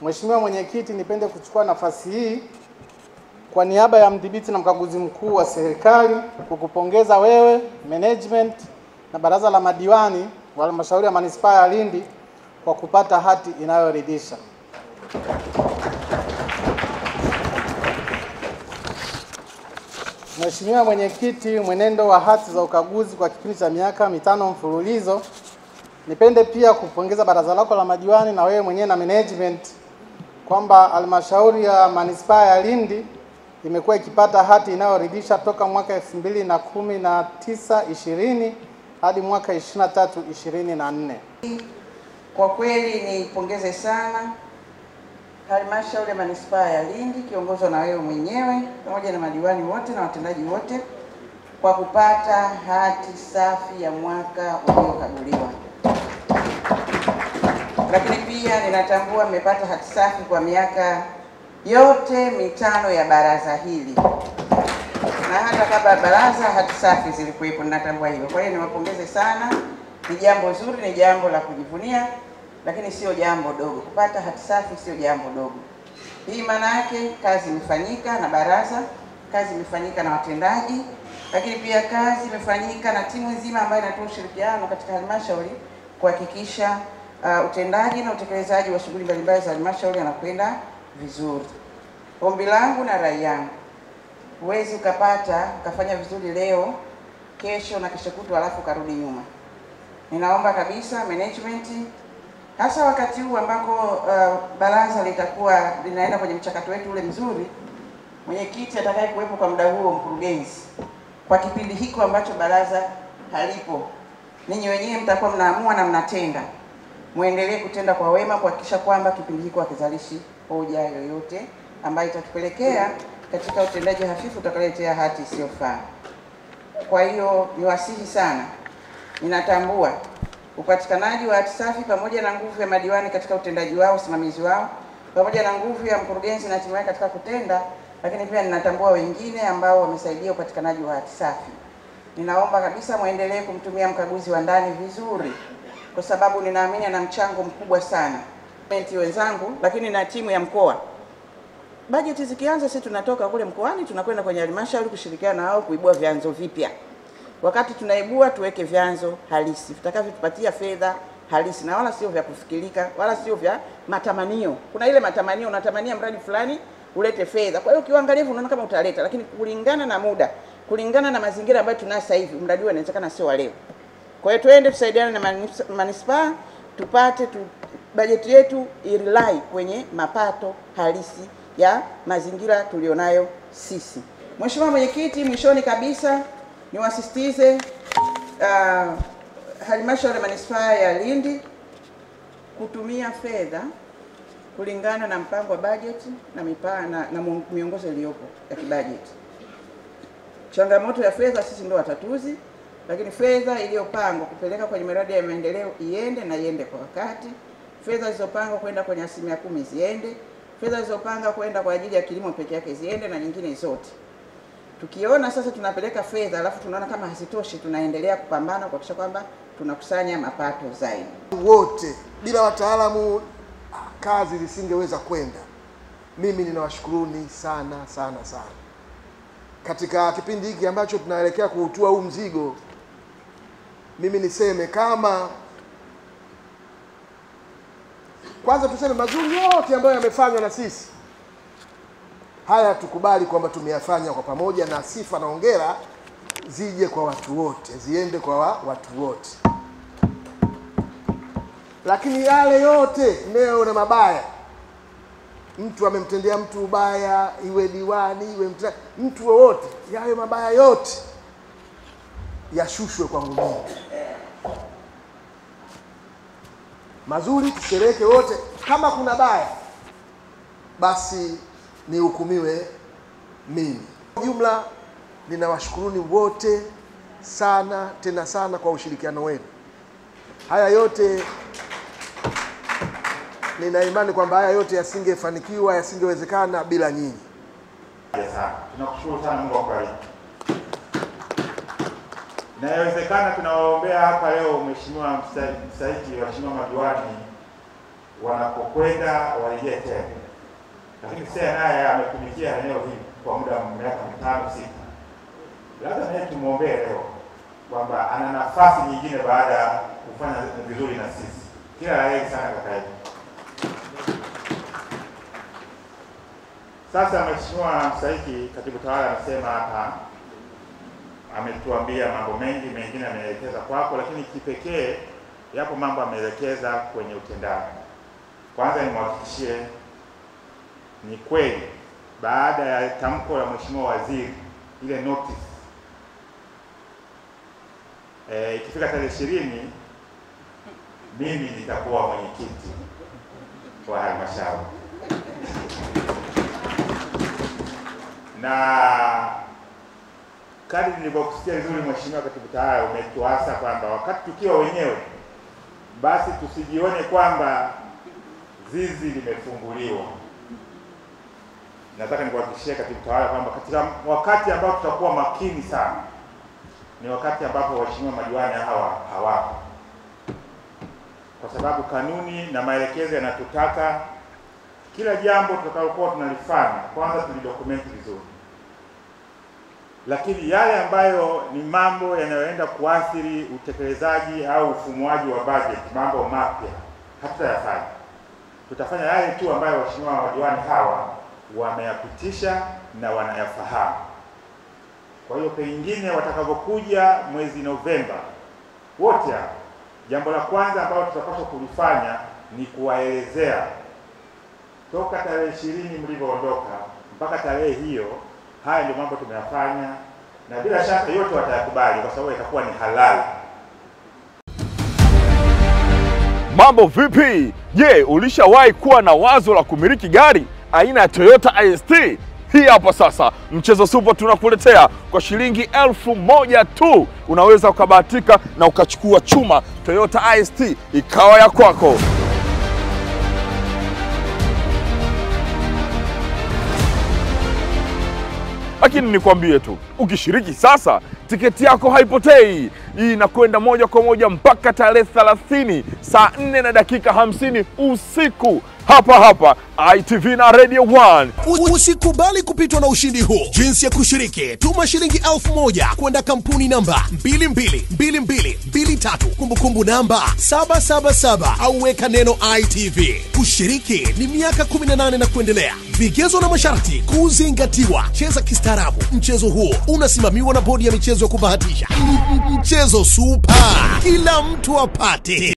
Mheshimiwa Mwenyekiti, nipende kuchukua nafasi hii kwa niaba ya mdhibiti na mkaguzi mkuu wa serikali kukupongeza wewe, management na baraza la madiwani wa halmashauri ya manispaa ya Lindi kwa kupata hati inayoridhisha. Mheshimiwa Mwenyekiti, mwenendo wa hati za ukaguzi kwa kipindi cha miaka 5 mfululizo. Nipende pia kupongeza baraza lako la madiwani na wewe mwenyewe na management kwamba halmashauri ya manispaa ya Lindi imekuwa ikipata hati inayoridhisha toka mwaka 2019-20 hadi mwaka 23-24. Kwa kweli nipongeze sana halmashauri ya manispaa ya Lindi kiongozwa na wewe mwenyewe pamoja na madiwani wote na watendaji wote kwa kupata hati safi ya mwaka uliokaguliwa. Lakini pia ninatambua mmepata hati safi kwa miaka yote 5 ya baraza hili, na hata kabla baraza hati safi zilikuwepo, ninatambua hivyo. Kwa hiyo niwapongeze sana, ni jambo zuri, ni jambo la kujivunia, lakini sio jambo dogo. Kupata hati safi sio jambo dogo. Hii maana yake kazi imefanyika na baraza, kazi imefanyika na watendaji, lakini pia kazi imefanyika na timu nzima ambayo inatoa ushirikiano katika halmashauri kuhakikisha utendaji na utekelezaji wa shughuli mbalimbali za halmashauri yanakwenda vizuri. Ombi langu na rai yangu, huwezi ukafanya vizuri leo, kesho na kesho kutwa alafu karudi nyuma. Ninaomba kabisa management, hasa wakati huu ambako baraza litakuwa linaenda kwenye mchakato wetu ule mzuri, mwenyekiti atakaye kuwepo kwa muda huo, mkurugenzi, kwa kipindi hiko ambacho baraza halipo, ninyi wenyewe mtakuwa mnaamua na mnatenda. Muendelee kutenda kwa wema kuhakikisha kwamba kipindi hiko hakizalishi hoja yoyote ambayo itatupelekea katika utendaji hafifu utakaletea hati isiyofaa. Kwa hiyo niwasihi sana, ninatambua upatikanaji wa hati safi pamoja na nguvu ya madiwani katika utendaji wao, usimamizi wao, pamoja na nguvu ya mkurugenzi na timu yake katika kutenda, lakini pia ninatambua wengine ambao wamesaidia upatikanaji wa hati safi. Ninaomba kabisa muendelee kumtumia mkaguzi wa ndani vizuri, kwa sababu ninaamini ana mchango mkubwa sana. Wenzangu, lakini na timu ya mkoa. Bajeti zikianza, sisi tunatoka kule mkoani tunakwenda kwenye halmashauri kushirikiana nao kuibua vyanzo vipya. Wakati tunaibua, tuweke vyanzo halisi vitakavyotupatia fedha halisi, na wala sio vya kufikirika, wala sio vya matamanio. Kuna ile matamanio, unatamania mradi fulani ulete fedha, kwa hiyo kiuangalifu unaona kama utaleta, lakini kulingana na muda, kulingana na mazingira ambayo tunayo sasa hivi, mradi huo inawezekana sio wa leo. Kwa hiyo tuende tusaidiane na manispaa tupate bajeti yetu irely kwenye mapato halisi ya mazingira tulionayo sisi. Mheshimiwa Mwenyekiti, mwishoni kabisa niwasisitize halmashauri ya manispaa ya Lindi kutumia fedha kulingana na mpango wa bajeti na miongozo iliyopo ya kibajeti. Changamoto ya fedha sisi ndio watatuzi, lakini fedha iliyopangwa kupeleka kwenye miradi ya maendeleo iende kwa wakati. Fedha zilizopangwa kwenda kwenye 10% ziende. Fedha zilizopangwa kwenda kwa ajili ya kilimo peke yake ziende, na nyingine zote. Tukiona sasa tunapeleka fedha alafu tunaona kama hazitoshi, tunaendelea kupambana kuhakikisha kwamba tunakusanya mapato zaidi. Wote bila wataalamu kazi zisingeweza kwenda. Mimi ninawashukuruni sana. Katika kipindi hiki ambacho tunaelekea kuutua huu mzigo, mimi niseme kama kwanza tuseme mazuri yote ambayo yamefanywa na sisi, haya tukubali kwamba tumeyafanya kwa pamoja, na sifa na hongera zije kwa watu wote, ziende kwa watu wote. Lakini yale yote leo na mabaya, mtu amemtendea mtu ubaya, iwe diwani, iwe mtu wowote, yawe mabaya yote yashushwe kwangu mimi. Mazuri tushereke wote, kama kuna baya basi nihukumiwe mimi. Kwa jumla ninawashukuruni wote sana, tena sana kwa ushirikiano wenu. Haya yote nina imani kwamba haya yote yasingefanikiwa, yasingewezekana bila nyinyi. Tunakushukuru sana, Mungu akubariki. Inawezekana tunawaombea hapa leo Mheshimiwa Mstahiki, waheshimiwa madiwani, wanapokwenda warejee tena. Lakini sasa naye ametumikia eneo hili kwa muda wa miaka 5-6. Labda naye tumuombee leo kwamba ana nafasi nyingine baada ya kufanya vizuri na sisi. Kila la heri sana kaka yetu. Sasa Mheshimiwa Mstahiki Katibu Tawala anasema hapa, ametuambia mambo mengi, mengine ameelekeza kwako, lakini kipekee yapo mambo ameelekeza kwenye utendaji. Kwanza nimhakikishie ni kweli baada ya tamko la Mheshimiwa Waziri, ile notice ikifika tarehe 20 mimi nitakuwa mwenyekiti wa halmashauri. Na kadri nilivyokusikia vizuri Mheshimiwa Katibu Tawala, umetuasa kwamba wakati tukiwa wenyewe basi tusijione kwamba zizi limefunguliwa. Nataka nikuhakikishie Katibu Tawala kwamba katika wakati ambao tutakuwa makini sana ni wakati ambapo waheshimiwa madiwani hawa hawapo, kwa sababu kanuni na maelekezo yanatutaka kila jambo tutakalokuwa tunalifanya kwanza tulidokumenti vizuri, lakini yale ambayo ni mambo yanayoenda kuathiri utekelezaji au ufumuaji wa budget, mambo mapya, hatutayafanya. Tutafanya yale tu ambayo waheshimiwa madiwani hawa wameyapitisha na wanayafahamu. Kwa hiyo pengine watakapokuja mwezi Novemba wote, jambo la kwanza ambalo tutapaswa kulifanya ni kuwaelezea toka tarehe 20 mlivyoondoka mpaka tarehe hiyo, haya ndio mambo tumeyafanya, na bila shaka yote watayakubali kwa sababu itakuwa ni halali. Mambo vipi? Je, ulishawahi kuwa na wazo la kumiliki gari aina ya Toyota IST? Hii hapa sasa, Mchezo Super tunakuletea kwa shilingi 1000 tu. Unaweza ukabahatika na ukachukua chuma Toyota IST ikawa ya kwako. Lakini nikwambie tu, ukishiriki sasa, tiketi yako haipotei. Hii inakwenda moja kwa moja mpaka tarehe 30 saa 4 na dakika 50 usiku. Hapa ITV na Radio 1. Usikubali kupitwa na ushindi huu. Jinsi ya kushiriki: tuma shilingi 1000 kwenda kampuni namba 222223, kumbukumbu namba 777, au weka neno ITV. Kushiriki ni miaka 18 na kuendelea. Vigezo na masharti kuzingatiwa. Cheza kistaarabu. Mchezo huo unasimamiwa na bodi ya michezo ya kubahatisha. Mchezo Super, kila mtu apate.